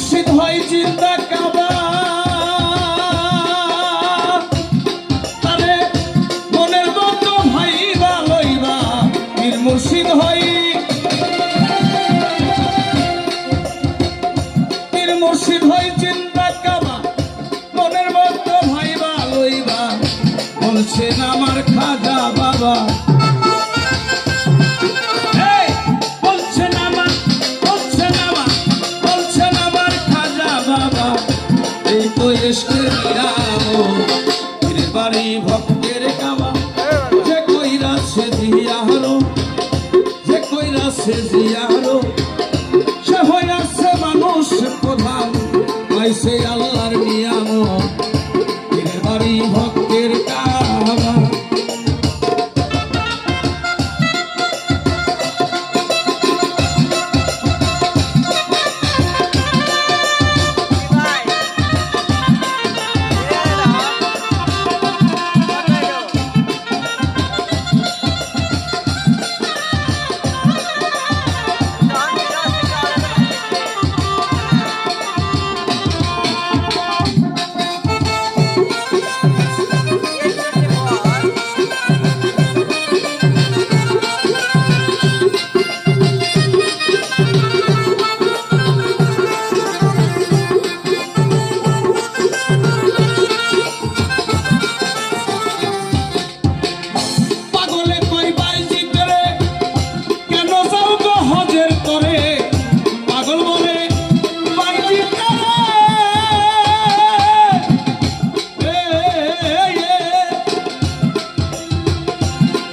মুর্শিদ হয় জিন্দা কাবা তারে মনের মতো ভাইবা লইবা পীর মুর্শিদ হয় পীর মুর্শিদ হয় জিন্দা কাবা মনের মতো ভাইবা লইবা বলছেন আমার খাজা বাবা বাড়ি ভক্তের কাবা যে কইরা সে জিয়ারো যে কইরা সে জিয়ারো সে হইয়াছে মানুষ প্রধান পাইছে আল্লাহর নিয়ামত পীরের বাড়ি ভক্তের কাবা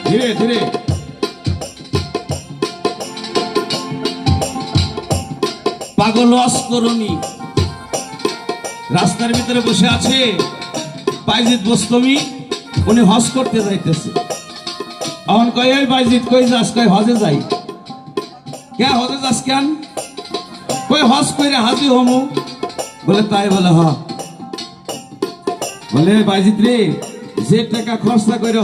ধীরে ধীরে পাগল অস্করণী রাস্তার ভিতরে বসে আছে বাইজিদ বোস্তমি উনি হজ করতে যাইতেছে এখন কই এই বাইজিদ কই যাস কই হজে যাই কে হজে যাস কেন কই হজ কইরা হাজি হমু বলে তাই বলে হ বলে বাইজিদ রে যে টাকা খরচা কইরা